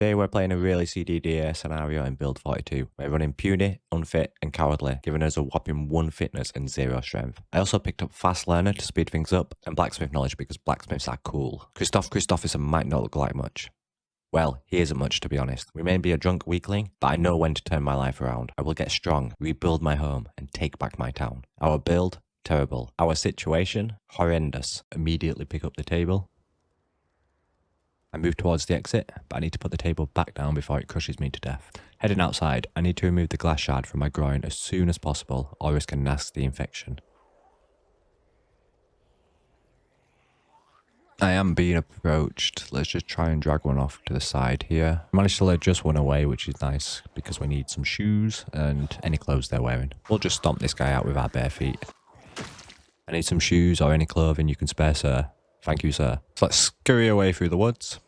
Today we're playing a really CDDA scenario in build 42. We're running puny, unfit and cowardly, giving us a whopping 1 fitness and 0 strength. I also picked up fast learner to speed things up and blacksmith knowledge because blacksmiths are cool. Christopherson might not look like much. Well, he isn't much to be honest. We may be a drunk weakling, but I know when to turn my life around. I will get strong, rebuild my home and take back my town. Our build, terrible. Our situation, horrendous. Immediately pick up the table. I move towards the exit, but I need to put the table back down before it crushes me to death. Heading outside, I need to remove the glass shard from my groin as soon as possible or risk a nasty infection. I am being approached. Let's just try and drag one off to the side here. I managed to let just one away, which is nice because we need some shoes and any clothes they're wearing. We'll just stomp this guy out with our bare feet. I need some shoes or any clothing you can spare, sir. Thank you, sir. So let's scurry away through the woods.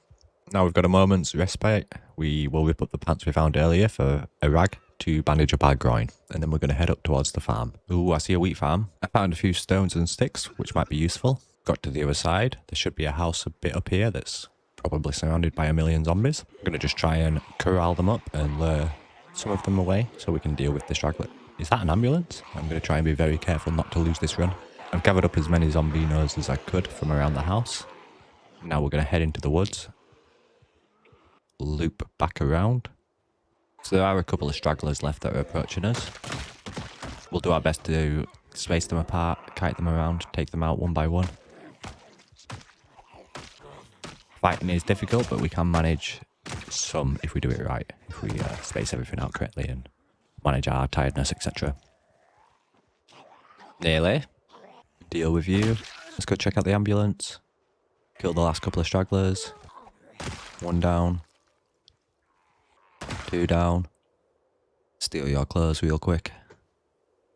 Now we've got a moment's respite. We will rip up the pants we found earlier for a rag to bandage up our groin. And then we're going to head up towards the farm. Ooh, I see a wheat farm. I found a few stones and sticks, which might be useful. Got to the other side. There should be a house a bit up here that's probably surrounded by a million zombies. I'm going to just try and corral them up and lure some of them away so we can deal with the straggler. Is that an ambulance? I'm going to try and be very careful not to lose this run. I've gathered up as many zombinos as I could from around the house. Now we're going to head into the woods. Loop back around. So there are a couple of stragglers left that are approaching us. We'll do our best to space them apart, kite them around, take them out one by one. Fighting is difficult, but we can manage some if we do it right. If we space everything out correctly and manage our tiredness, etc. Nearly. Deal with you. Let's go check out the ambulance. Kill the last couple of stragglers. 1 down. 2 down. Steal your clothes real quick.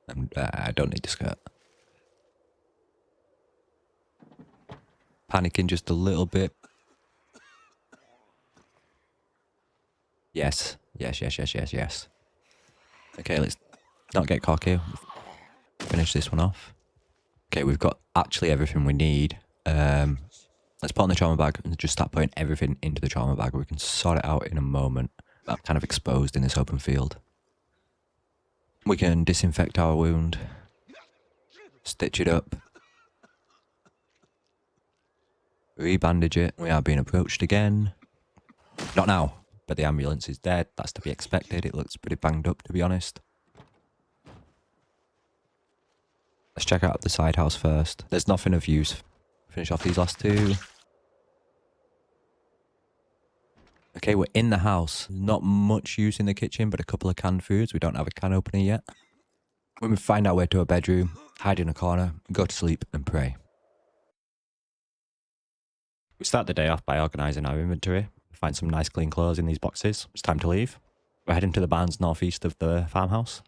And I don't need the skirt. Panicking just a little bit. Yes. Yes. Okay, let's not get cocky. Finish this one off. Okay, we've got actually everything we need. Let's put on the trauma bag and just start putting everything into the trauma bag. We can sort it out in a moment. I'm kind of exposed in this open field. We can disinfect our wound. Stitch it up. Rebandage it. We are being approached again. Not now, but the ambulance is dead. That's to be expected. It looks pretty banged up, to be honest. Let's check out the side house first. There's nothing of use. Finish off these last 2. Okay, we're in the house. Not much use in the kitchen, but a couple of canned foods. We don't have a can opener yet. When we find our way to a bedroom, hide in a corner, go to sleep and pray. We start the day off by organising our inventory. Find some nice clean clothes in these boxes. It's time to leave. We're heading to the barns northeast of the farmhouse.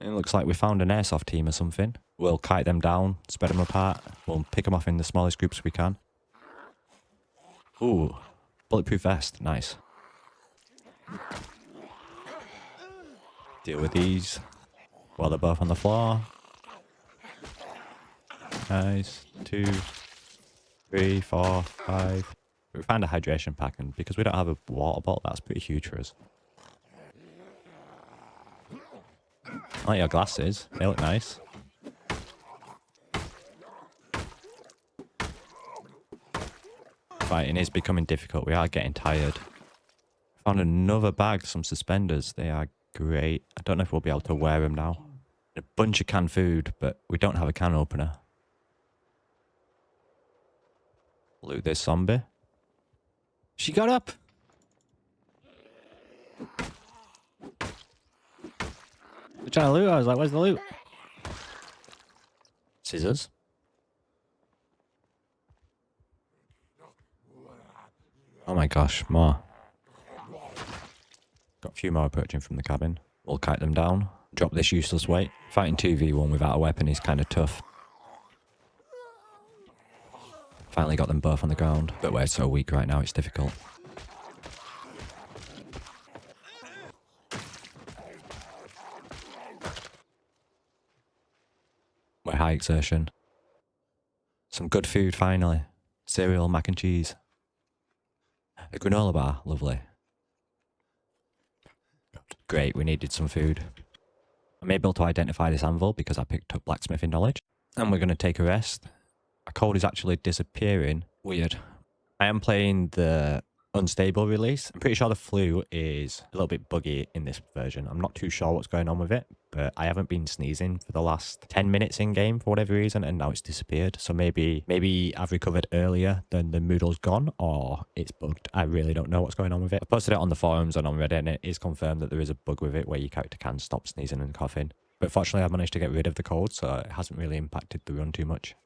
It looks like we found an airsoft team or something. We'll kite them down, spread them apart. We'll pick them off in the smallest groups we can. Ooh, bulletproof vest, nice. Deal with these while they're both on the floor. Nice. 2, 3, 4, 5. We found a hydration pack, and because we don't have a water bottle, that's pretty huge for us. I like your glasses. They look nice. Fighting is becoming difficult. We are getting tired. Found another bag, some suspenders. They are great. I don't know if we'll be able to wear them now. A bunch of canned food, but we don't have a can opener. Loot this zombie. She got up! We're trying to loot. I was like, where's the loot? Scissors. Oh my gosh, more. Got a few more approaching from the cabin. We'll kite them down. Drop this useless weight. Fighting 2v1 without a weapon is kind of tough. Finally got them both on the ground, but we're so weak right now, it's difficult. We're high exertion. Some good food finally. Cereal, mac and cheese. A granola bar, lovely. Great, we needed some food. I'm able to identify this anvil because I picked up blacksmithing knowledge. And we're going to take a rest. Our code is actually disappearing. Weird. I am playing the unstable release. I'm pretty sure the flu is a little bit buggy in this version. I'm not too sure what's going on with it, but I haven't been sneezing for the last 10 minutes in game for whatever reason, and now it's disappeared. So maybe I've recovered earlier than the Moodle's gone, or it's bugged. I really don't know what's going on with it. I posted it on the forums and on Reddit, and it is confirmed that there is a bug with it where your character can stop sneezing and coughing. But fortunately, I've managed to get rid of the code, so it hasn't really impacted the run too much.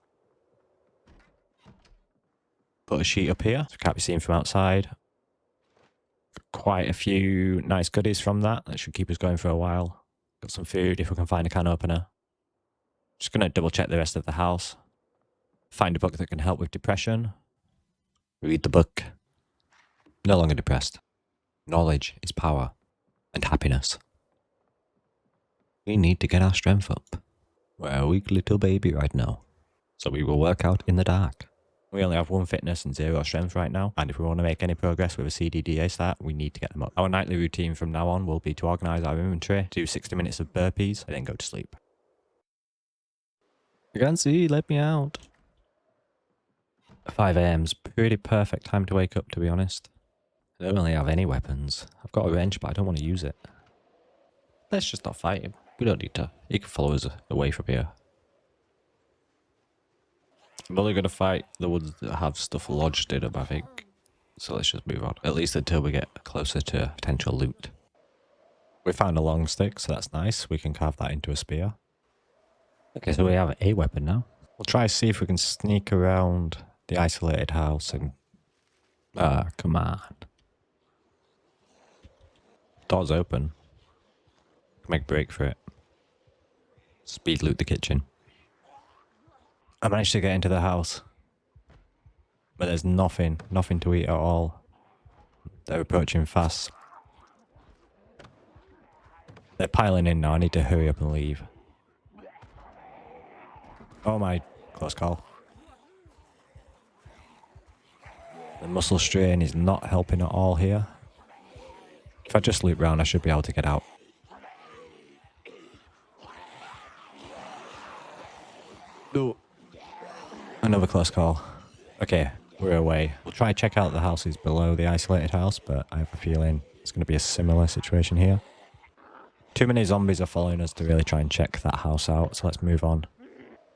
Put a sheet up here, so it can't be seen from outside. Quite a few nice goodies from that. That should keep us going for a while. Got some food if we can find a can opener. Just going to double check the rest of the house. Find a book that can help with depression. Read the book. No longer depressed. Knowledge is power and happiness. We need to get our strength up. We're a weak little baby right now, so we will work out in the dark. We only have 1 fitness and 0 strength right now, and if we want to make any progress with a CDDA start, we need to get them up. Our nightly routine from now on will be to organise our inventory, do 60 minutes of burpees, and then go to sleep. I can't see, let me out. 5 AM's pretty perfect time to wake up, to be honest. I don't really have any weapons. I've got a wrench, but I don't want to use it. Let's just not fight him. We don't need to. He can follow us away from here. I'm only going to fight the ones that have stuff lodged in them, I think. So let's just move on. At least until we get closer to potential loot. We found a long stick, so that's nice. We can carve that into a spear. Okay, so we have a weapon now. We'll try to see if we can sneak around the isolated house and... come on. Door's open. Make a break for it. Speed loot the kitchen. I managed to get into the house, but there's nothing to eat at all. They're approaching fast. They're piling in now. I need to hurry up and leave. Oh my, close call. The muscle strain is not helping at all here. If I just loop round, I should be able to get out. No. Another close call. Okay, we're away. We'll try to check out the houses below the isolated house, but I have a feeling it's going to be a similar situation here. Too many zombies are following us to really try and check that house out, so let's move on.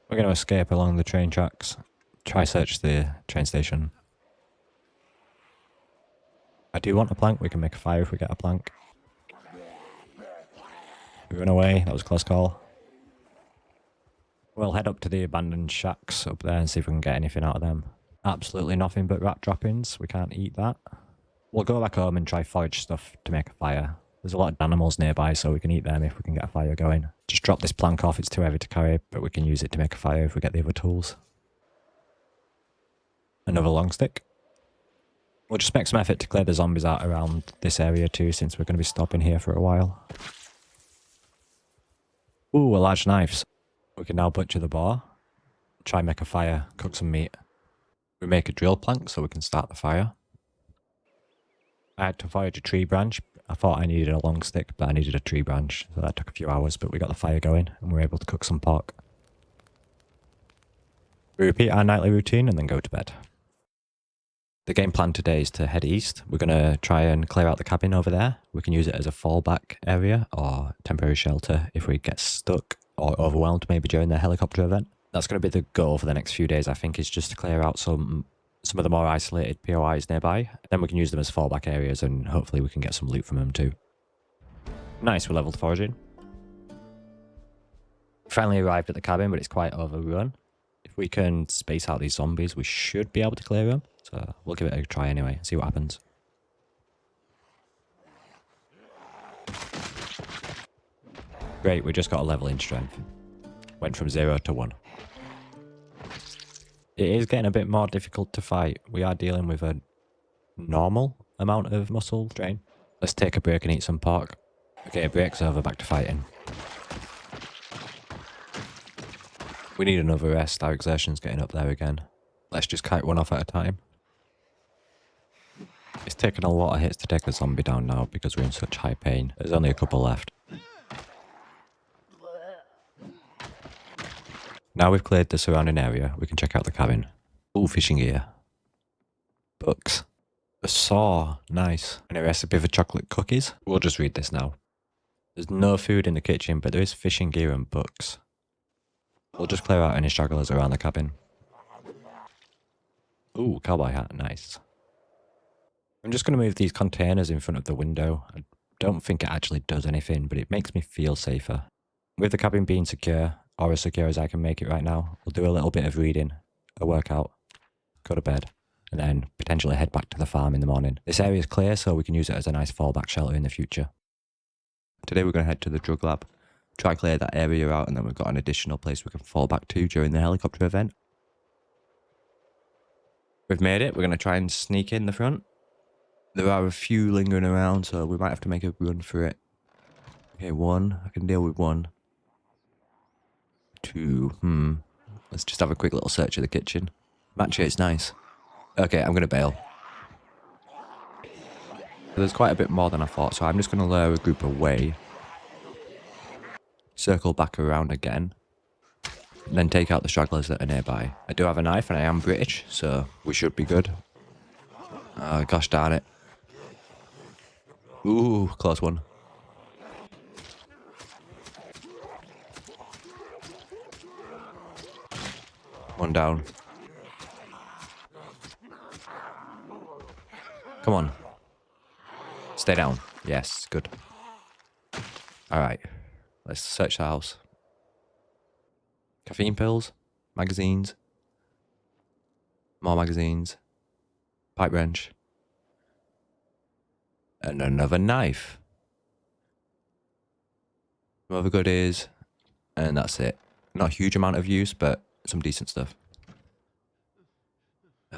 We're going to escape along the train tracks. Try search the train station. I do want a plank. We can make a fire if we get a plank. We run away. That was a close call. We'll head up to the abandoned shacks up there and see if we can get anything out of them. Absolutely nothing but rat droppings. We can't eat that. We'll go back home and try forage stuff to make a fire. There's a lot of animals nearby, so we can eat them if we can get a fire going. Just drop this plank off. It's too heavy to carry, but we can use it to make a fire if we get the other tools. Another long stick. We'll just make some effort to clear the zombies out around this area too, since we're going to be stopping here for a while. Ooh, a large knife. We can now butcher the boar, try and make a fire, cook some meat. We make a drill plank so we can start the fire. I had to forage a tree branch. I thought I needed a long stick, but I needed a tree branch, so that took a few hours, but we got the fire going and we were able to cook some pork. We repeat our nightly routine and then go to bed. The game plan today is to head east. We're going to try and clear out the cabin over there. We can use it as a fallback area or temporary shelter if we get stuck or overwhelmed maybe during the helicopter event. That's going to be the goal for the next few days, I think, is just to clear out some of the more isolated POIs nearby. Then we can use them as fallback areas and hopefully we can get some loot from them too. Nice, we're leveled foraging. Finally arrived at the cabin, but it's quite overrun. If we can space out these zombies, we should be able to clear them. So we'll give it a try anyway and see what happens. Great, we just got a level in strength. Went from 0 to 1. It is getting a bit more difficult to fight. We are dealing with a normal amount of muscle strain. Let's take a break and eat some pork. Okay, break's over, back to fighting. We need another rest, our exertion's getting up there again. Let's just kite one off at a time. It's taken a lot of hits to take a zombie down now because we're in such high pain. There's only a couple left. Now we've cleared the surrounding area, we can check out the cabin. Ooh, fishing gear. Books. A saw. Nice. And a recipe for chocolate cookies. We'll just read this now. There's no food in the kitchen, but there is fishing gear and books. We'll just clear out any stragglers around the cabin. Ooh, cowboy hat. Nice. I'm just going to move these containers in front of the window. I don't think it actually does anything, but it makes me feel safer. With the cabin being secure, or as secure as I can make it right now, we'll do a little bit of reading, a workout, go to bed, and then potentially head back to the farm in the morning. This area is clear, so we can use it as a nice fallback shelter in the future. Today we're going to head to the drug lab, try clear that area out, and then we've got an additional place we can fall back to during the helicopter event. We've made it. We're going to try and sneak in the front. There are a few lingering around, so we might have to make a run for it. Okay, one. I can deal with one. Two. Let's just have a quick little search of the kitchen. Actually, it's nice. Okay, I'm going to bail. There's quite a bit more than I thought, so I'm just going to lure a group away. Circle back around again. And then take out the stragglers that are nearby. I do have a knife and I am British, so we should be good. Oh, gosh darn it. Ooh, close one. One down. Come on. Stay down. Yes, good. Alright. Let's search the house. Caffeine pills. Magazines. More magazines. Pipe wrench. And another knife. Some other goodies. And that's it. Not a huge amount of use, but some decent stuff.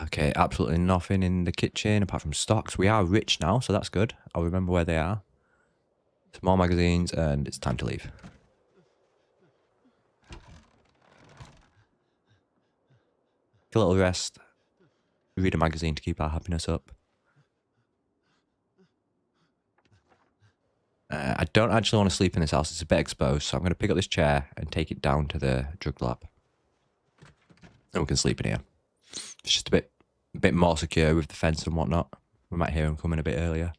Okay, absolutely nothing in the kitchen apart from stocks. We are rich now, so that's good. I'll remember where they are. Some more magazines, and it's time to leave. Take a little rest. Read a magazine to keep our happiness up. I don't actually want to sleep in this house. It's a bit exposed, so I'm going to pick up this chair and take it down to the drug lab. And we can sleep in here. It's just a bit more secure with the fence and whatnot. We might hear them coming a bit earlier.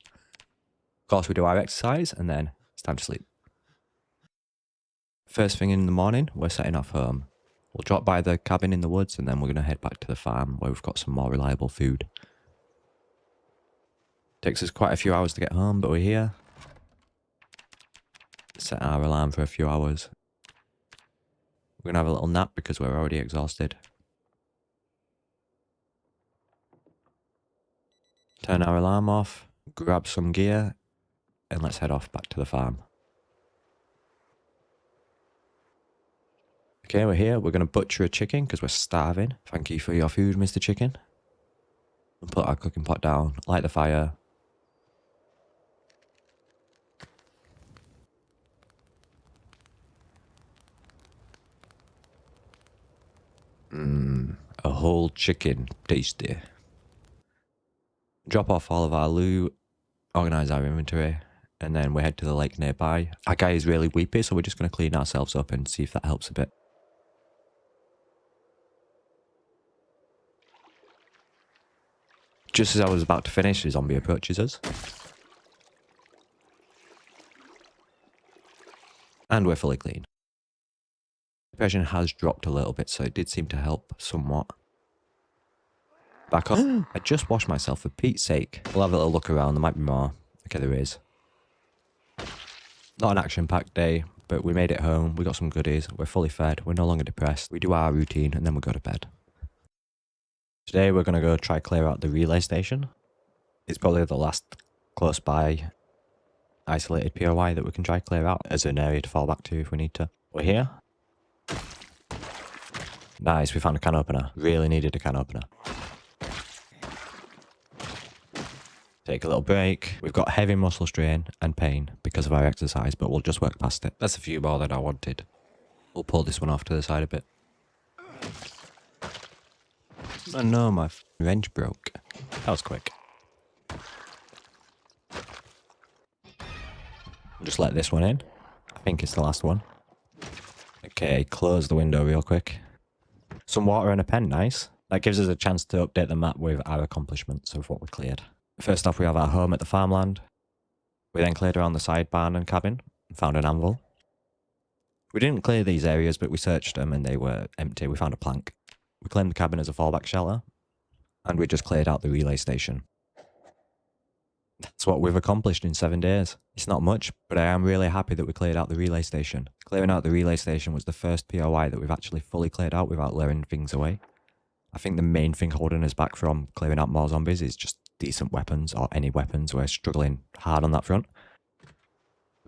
Of course, we do our exercise, and then it's time to sleep. First thing in the morning, we're setting off home. We'll drop by the cabin in the woods, and then we're going to head back to the farm where we've got some more reliable food. Takes us quite a few hours to get home, but we're here. Set our alarm for a few hours. We're going to have a little nap because we're already exhausted. Turn our alarm off, grab some gear, and let's head off back to the farm. Okay, we're here. We're going to butcher a chicken because we're starving. Thank you for your food, Mr. Chicken. We'll put our cooking pot down, light the fire. A whole chicken. Tasty. Drop off all of our loot, organise our inventory, and then we head to the lake nearby. Our guy is really weepy, so we're just going to clean ourselves up and see if that helps a bit. Just as I was about to finish, a zombie approaches us. And we're fully clean. Depression has dropped a little bit, so it did seem to help somewhat. Back up. I just washed myself, for Pete's sake. We'll have a little look around, there might be more. Okay, there is. Not an action-packed day, but we made it home, we got some goodies, we're fully fed, we're no longer depressed. We do our routine, and then we go to bed. Today we're going to go try clear out the relay station. It's probably the last close by isolated POI that we can try clear out as an area to fall back to if we need to. We're here. Nice, we found a can opener. Really needed a can opener. Take a little break. We've got heavy muscle strain and pain because of our exercise, but we'll just work past it. That's a few more than I wanted. We'll pull this one off to the side a bit. Oh no, my wrench broke. That was quick. Just let this one in. I think it's the last one. Okay, close the window real quick. Some water and a pen, nice. That gives us a chance to update the map with our accomplishments of what we cleared. First off, we have our home at the farmland. We then cleared around the side barn and cabin and found an anvil. We didn't clear these areas, but we searched them and they were empty. We found a plank. We claimed the cabin as a fallback shelter. And we just cleared out the relay station. That's what we've accomplished in 7 days. It's not much, but I am really happy that we cleared out the relay station. Clearing out the relay station was the first POI that we've actually fully cleared out without luring things away. I think the main thing holding us back from clearing out more zombies is just decent weapons, or any weapons. We're struggling hard on that front.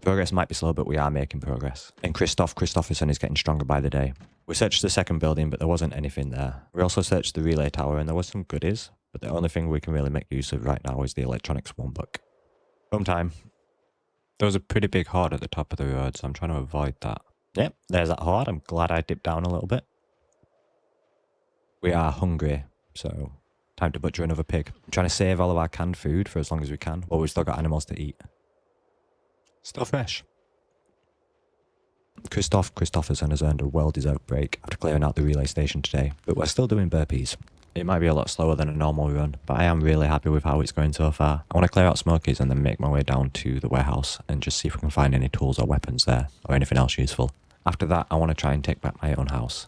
Progress might be slow, but we are making progress. And Christopherson is getting stronger by the day. We searched the second building, but there wasn't anything there. We also searched the relay tower, and there was some goodies, but the only thing we can really make use of right now is the electronic swarm book. Home time. There was a pretty big horde at the top of the road, so I'm trying to avoid that. Yep, there's that horde. I'm glad I dipped down a little bit. We are hungry, so time to butcher another pig. I'm trying to save all of our canned food for as long as we can, while we've still got animals to eat. Still fresh. Christopherson has earned a well-deserved break after clearing out the relay station today, but we're still doing burpees. It might be a lot slower than a normal run, but I am really happy with how it's going so far. I want to clear out Smokies and then make my way down to the warehouse and just see if we can find any tools or weapons there, or anything else useful. After that, I want to try and take back my own house,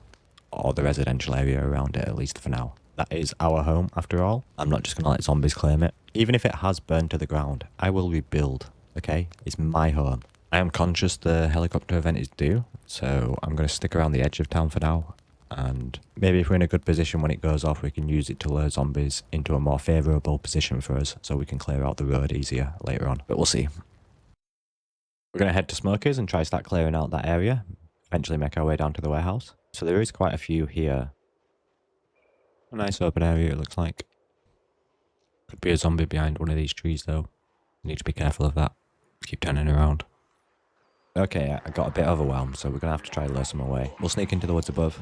or the residential area around it, at least for now. That is our home, after all. I'm not just going to let zombies claim it. Even if it has burned to the ground, I will rebuild, okay? It's my home. I am conscious the helicopter event is due, so I'm going to stick around the edge of town for now. And maybe if we're in a good position when it goes off, we can use it to lure zombies into a more favourable position for us, so we can clear out the road easier later on. But we'll see. We're going to head to Smokies and try start clearing out that area. Eventually make our way down to the warehouse. So there is quite a few here. A nice open area it looks like. Could be a zombie behind one of these trees though. Need to be careful of that. Keep turning around. Okay, I got a bit overwhelmed, so we're going to have to try to lure some away. We'll sneak into the woods above.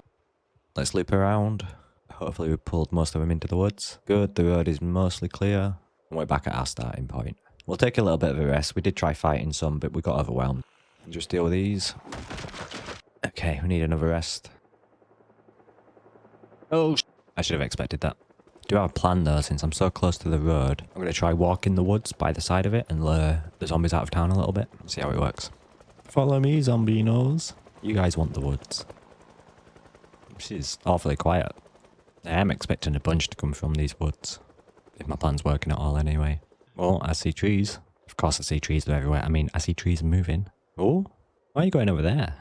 Let's loop around. Hopefully we pulled most of them into the woods. Good, the road is mostly clear. And we're back at our starting point. We'll take a little bit of a rest. We did try fighting some, but we got overwhelmed. Just deal with these. Okay, we need another rest. Oh, I should have expected that. I do have a plan though, since I'm so close to the road. I'm going to try walking the woods by the side of it and lure the zombies out of town a little bit. See how it works. Follow me, zombinos. You guys want the woods. This is awfully quiet. I am expecting a bunch to come from these woods. If my plan's working at all anyway. Well, I see trees. Of course I see trees everywhere. I mean, I see trees moving. Oh, why are you going over there?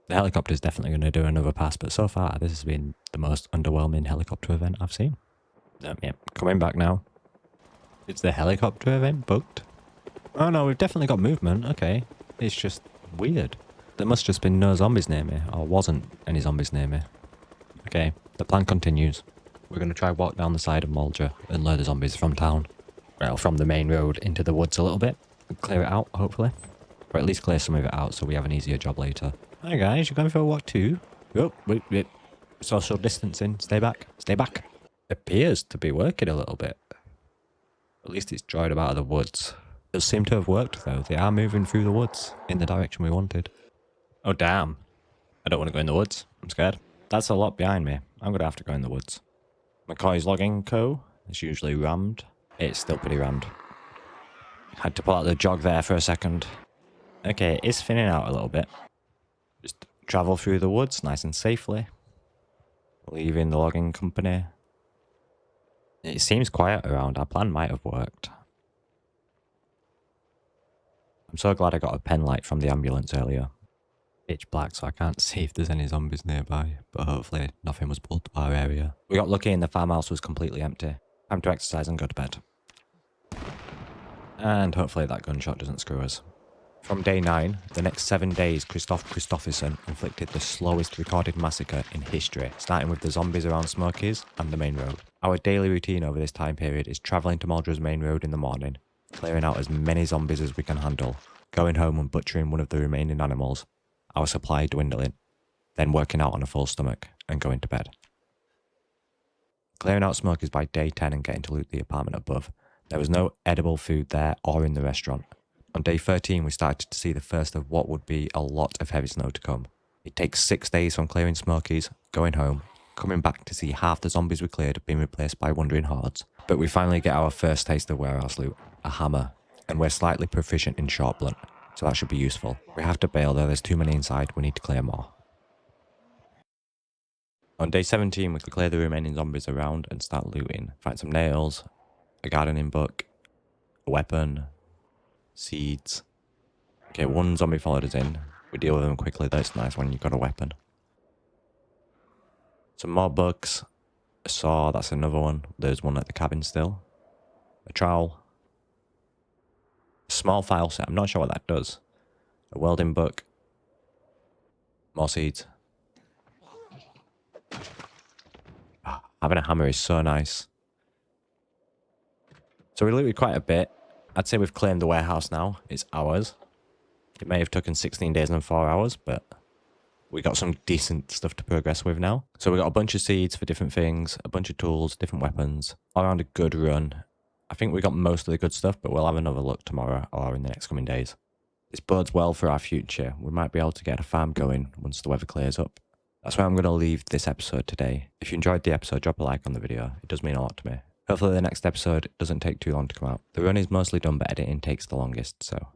The helicopter's definitely going to do another pass, but so far this has been the most underwhelming helicopter event I've seen. Yeah, coming back now. Is the helicopter event booked? Oh no, we've definitely got movement. Okay. It's just weird. There must just been no zombies near me, or wasn't any zombies near me. Okay, the plan continues. We're going to try walk down the side of Muldraugh and lure the zombies from town. Well, from the main road into the woods a little bit. Clear it out, hopefully. Or at least clear some of it out so we have an easier job later. Hi guys, you going for a walk too? Oh, wait. Social distancing. Stay back. Stay back. Appears to be working a little bit. At least it's dried them out of the woods. It does seem to have worked though. They are moving through the woods in the direction we wanted. Oh damn. I don't want to go in the woods. I'm scared. That's a lot behind me. I'm going to have to go in the woods. McCoy's logging co. It's usually rammed. It's still pretty rammed. Had to pull out the jog there for a second. Okay, it's thinning out a little bit. Just travel through the woods nice and safely. Leaving the logging company. It seems quiet around. Our plan might have worked. I'm so glad I got a pen light from the ambulance earlier. Pitch black, so I can't see if there's any zombies nearby, but hopefully nothing was pulled to our area. We got lucky and the farmhouse was completely empty. Time to exercise and go to bed. And hopefully that gunshot doesn't screw us. From day 9, the next 7 days, Christopherson inflicted the slowest recorded massacre in history, starting with the zombies around Smokies and the main road. Our daily routine over this time period is travelling to Muldraugh's main road in the morning, clearing out as many zombies as we can handle, going home and butchering one of the remaining animals, our supply dwindling, then working out on a full stomach and going to bed. Clearing out smokies by day 10 and getting to loot the apartment above. There was no edible food there or in the restaurant. On day 13 we started to see the first of what would be a lot of heavy snow to come. It takes 6 days from clearing smokies, going home, coming back to see half the zombies we cleared being replaced by wandering hordes. But we finally get our first taste of warehouse loot, a hammer, and we're slightly proficient in short blunt, so that should be useful. We have to bail though, there's too many inside, we need to clear more. On day 17 we clear the remaining zombies around and start looting. Find some nails, a gardening book, a weapon, seeds. Okay, one zombie followed us in. We deal with them quickly, that's nice when you've got a weapon. Some more books, a saw, that's another one. There's one at the cabin still. A trowel. A small file set, I'm not sure what that does. A welding book. More seeds. Having a hammer is so nice. So we looted quite a bit. I'd say we've claimed the warehouse now. It's ours. It may have taken 16 days and 4 hours, but we got some decent stuff to progress with now. So we got a bunch of seeds for different things, a bunch of tools, different weapons, all around a good run. I think we got most of the good stuff, but we'll have another look tomorrow or in the next coming days. This bodes well for our future. We might be able to get a farm going once the weather clears up. That's where I'm going to leave this episode today. If you enjoyed the episode, drop a like on the video. It does mean a lot to me. Hopefully the next episode doesn't take too long to come out. The run is mostly done, but editing takes the longest, so